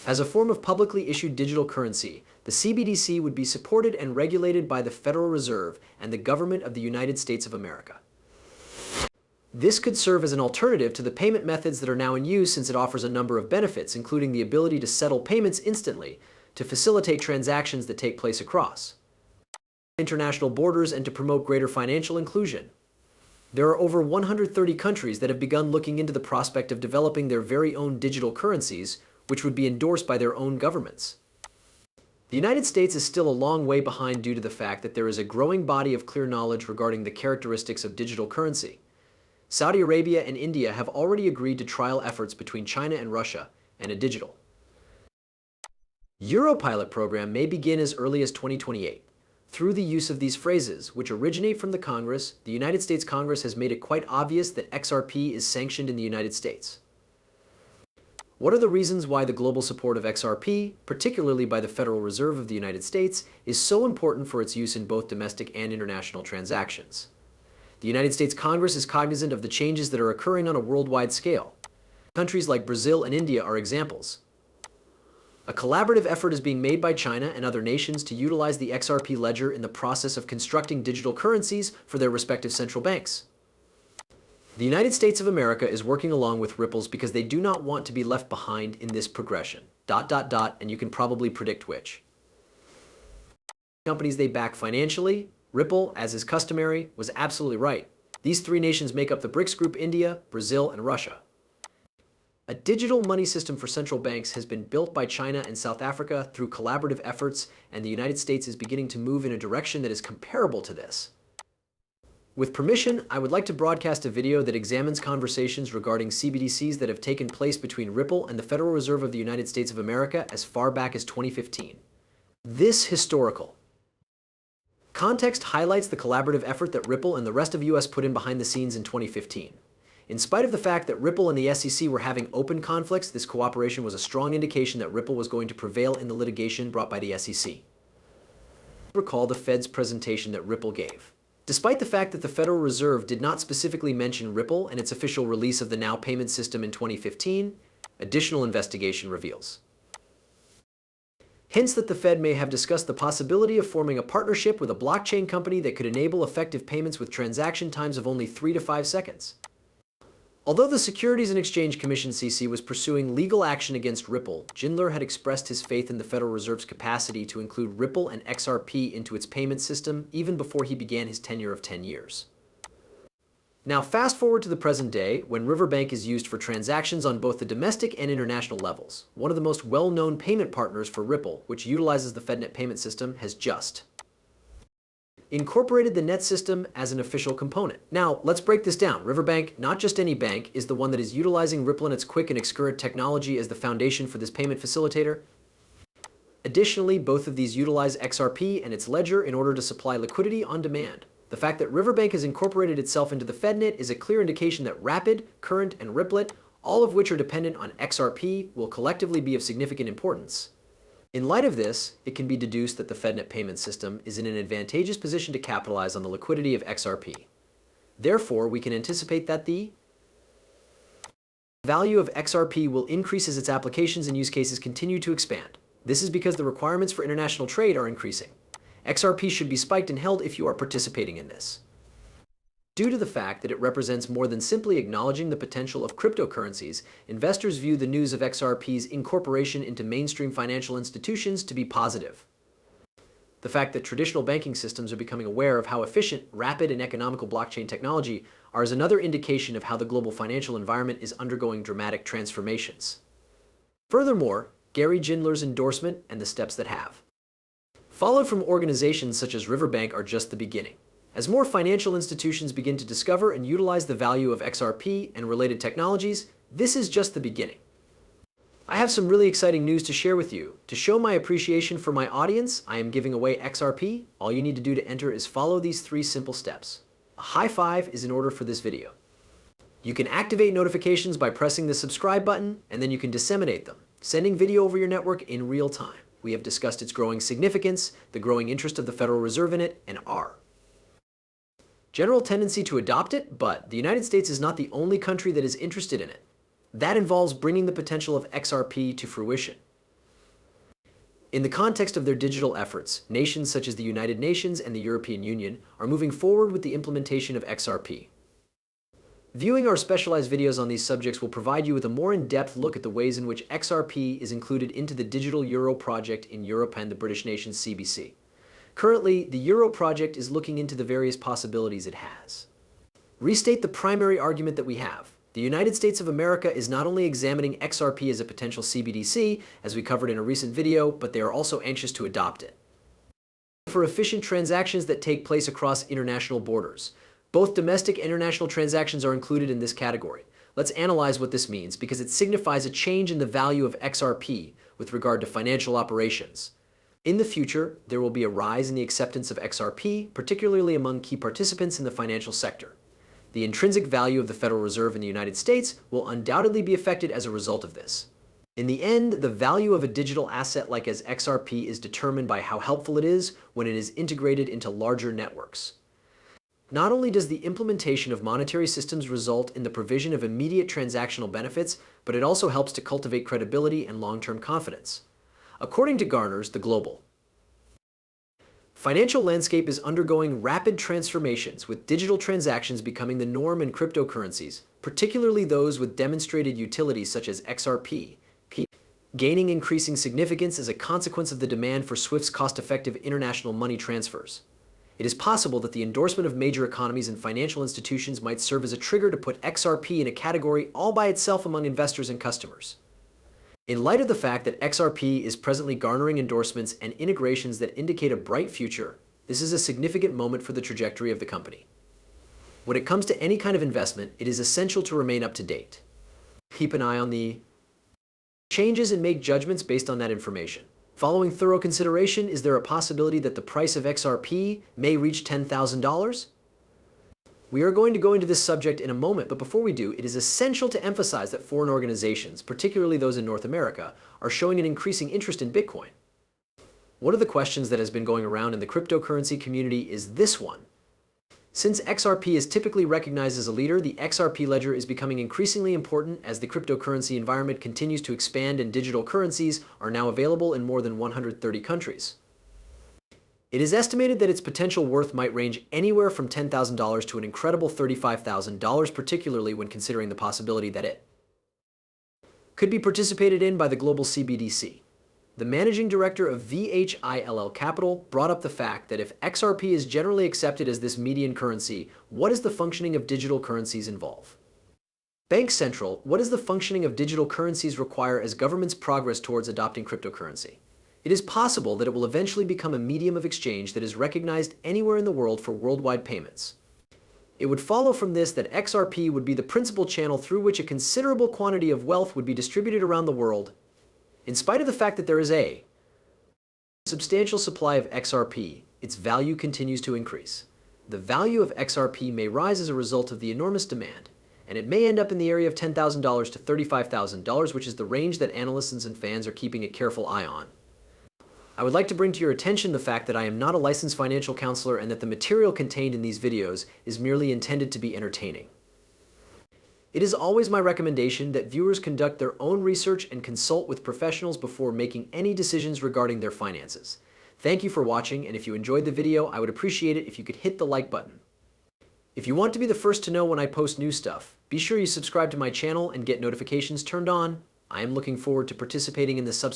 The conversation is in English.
As a form of publicly issued digital currency, the CBDC would be supported and regulated by the Federal Reserve and the government of the United States of America. This could serve as an alternative to the payment methods that are now in use, since it offers a number of benefits, including the ability to settle payments instantly, to facilitate transactions that take place across international borders, and to promote greater financial inclusion. There are over 130 countries that have begun looking into the prospect of developing their very own digital currencies, which would be endorsed by their own governments. The United States is still a long way behind due to the fact that there is a growing body of clear knowledge regarding the characteristics of digital currency. Saudi Arabia and India have already agreed to trial efforts between China and Russia and a digital Europilot program may begin as early as 2028. Through the use of these phrases, which originate from the Congress, the United States Congress has made it quite obvious that XRP is sanctioned in the United States. What are the reasons why the global support of XRP, particularly by the Federal Reserve of the United States, is so important for its use in both domestic and international transactions? The United States Congress is cognizant of the changes that are occurring on a worldwide scale. Countries like Brazil and India are examples. A collaborative effort is being made by China and other nations to utilize the XRP ledger in the process of constructing digital currencies for their respective central banks. The United States of America is working along with Ripples because they do not want to be left behind in this progression. ... And you can probably predict which. Companies they back financially, Ripple, as is customary, was absolutely right. These three nations make up the BRICS group: India, Brazil, and Russia. A digital money system for central banks has been built by China and South Africa through collaborative efforts, and the United States is beginning to move in a direction that is comparable to this. With permission, I would like to broadcast a video that examines conversations regarding CBDCs that have taken place between Ripple and the Federal Reserve of the United States of America as far back as 2015. This historical context highlights the collaborative effort that Ripple and the rest of US put in behind the scenes in 2015. In spite of the fact that Ripple and the SEC were having open conflicts, this cooperation was a strong indication that Ripple was going to prevail in the litigation brought by the SEC. Recall the Fed's presentation that Ripple gave. Despite the fact that the Federal Reserve did not specifically mention Ripple in its official release of the Now payment system in 2015, additional investigation reveals hints that the Fed may have discussed the possibility of forming a partnership with a blockchain company that could enable effective payments with transaction times of only 3 to 5 seconds. Although the Securities and Exchange Commission (SEC) was pursuing legal action against Ripple, Jindler had expressed his faith in the Federal Reserve's capacity to include Ripple and XRP into its payment system even before he began his tenure of 10 years. Now fast forward to the present day, when Riverbank is used for transactions on both the domestic and international levels. One of the most well-known payment partners for Ripple, which utilizes the FedNet payment system, has just incorporated the net system as an official component. Now, let's break this down. Riverbank, not just any bank, is the one that is utilizing Ripple and its quick and excurrent technology as the foundation for this payment facilitator. Additionally, both of these utilize XRP and its ledger in order to supply liquidity on demand. The fact that Riverbank has incorporated itself into the FedNet is a clear indication that Rapid, Current, and Ripplet, all of which are dependent on XRP, will collectively be of significant importance. In light of this, it can be deduced that the FedNet payment system is in an advantageous position to capitalize on the liquidity of XRP. Therefore, we can anticipate that the value of XRP will increase as its applications and use cases continue to expand. This is because the requirements for international trade are increasing. XRP should be spiked and held if you are participating in this. Due to the fact that it represents more than simply acknowledging the potential of cryptocurrencies, investors view the news of XRP's incorporation into mainstream financial institutions to be positive. The fact that traditional banking systems are becoming aware of how efficient, rapid, and economical blockchain technology are is another indication of how the global financial environment is undergoing dramatic transformations. Furthermore, Gary Jindler's endorsement and the steps that have followed from organizations such as Riverbank are just the beginning. As more financial institutions begin to discover and utilize the value of XRP and related technologies, this is just the beginning. I have some really exciting news to share with you. To show my appreciation for my audience, I am giving away XRP. All you need to do to enter is follow these 3 simple steps. A high five is in order for this video. You can activate notifications by pressing the subscribe button, and then you can disseminate them, sending video over your network in real time. We have discussed its growing significance, the growing interest of the Federal Reserve in it, and our general tendency to adopt it, but the United States is not the only country that is interested in it. That involves bringing the potential of XRP to fruition. In the context of their digital efforts, nations such as the United Nations and the European Union are moving forward with the implementation of XRP. Viewing our specialized videos on these subjects will provide you with a more in-depth look at the ways in which XRP is included into the digital euro project in Europe and the British nation's CBC. Currently, the euro project is looking into the various possibilities it has. Restate the primary argument that we have. The United States of America is not only examining XRP as a potential CBDC, as we covered in a recent video, but they are also anxious to adopt it. For efficient transactions that take place across international borders. Both domestic and international transactions are included in this category. Let's analyze what this means because it signifies a change in the value of XRP with regard to financial operations. In the future, there will be a rise in the acceptance of XRP, particularly among key participants in the financial sector. The intrinsic value of the Federal Reserve in the United States will undoubtedly be affected as a result of this. In the end, the value of a digital asset like as XRP is determined by how helpful it is when it is integrated into larger networks. Not only does the implementation of monetary systems result in the provision of immediate transactional benefits, but it also helps to cultivate credibility and long-term confidence. According to Gartner's, the global financial landscape is undergoing rapid transformations, with digital transactions becoming the norm in cryptocurrencies, particularly those with demonstrated utility such as XRP, gaining increasing significance as a consequence of the demand for swift, cost-effective international money transfers. It is possible that the endorsement of major economies and financial institutions might serve as a trigger to put XRP in a category all by itself among investors and customers. In light of the fact that XRP is presently garnering endorsements and integrations that indicate a bright future, this is a significant moment for the trajectory of the company. When it comes to any kind of investment, it is essential to remain up to date. Keep an eye on the changes and make judgments based on that information. Following thorough consideration, is there a possibility that the price of XRP may reach $10,000? We are going to go into this subject in a moment, but before we do, it is essential to emphasize that foreign organizations, particularly those in North America, are showing an increasing interest in Bitcoin. One of the questions that has been going around in the cryptocurrency community is this one. Since XRP is typically recognized as a leader, the XRP ledger is becoming increasingly important as the cryptocurrency environment continues to expand and digital currencies are now available in more than 130 countries. It is estimated that its potential worth might range anywhere from $10,000 to an incredible $35,000, particularly when considering the possibility that it could be participated in by the global CBDC. The managing director of VHILL Capital brought up the fact that if XRP is generally accepted as this median currency, what is the functioning of digital currencies involve? Bank Central, what does the functioning of digital currencies require as governments progress towards adopting cryptocurrency? It is possible that it will eventually become a medium of exchange that is recognized anywhere in the world for worldwide payments. It would follow from this that XRP would be the principal channel through which a considerable quantity of wealth would be distributed around the world. In spite of the fact that there is a substantial supply of XRP, its value continues to increase. The value of XRP may rise as a result of the enormous demand, and it may end up in the area of $10,000 to $35,000, which is the range that analysts and fans are keeping a careful eye on. I would like to bring to your attention the fact that I am not a licensed financial counselor and that the material contained in these videos is merely intended to be entertaining. It is always my recommendation that viewers conduct their own research and consult with professionals before making any decisions regarding their finances. Thank you for watching, and if you enjoyed the video, I would appreciate it if you could hit the like button. If you want to be the first to know when I post new stuff, be sure you subscribe to my channel and get notifications turned on. I am looking forward to participating in the subsequent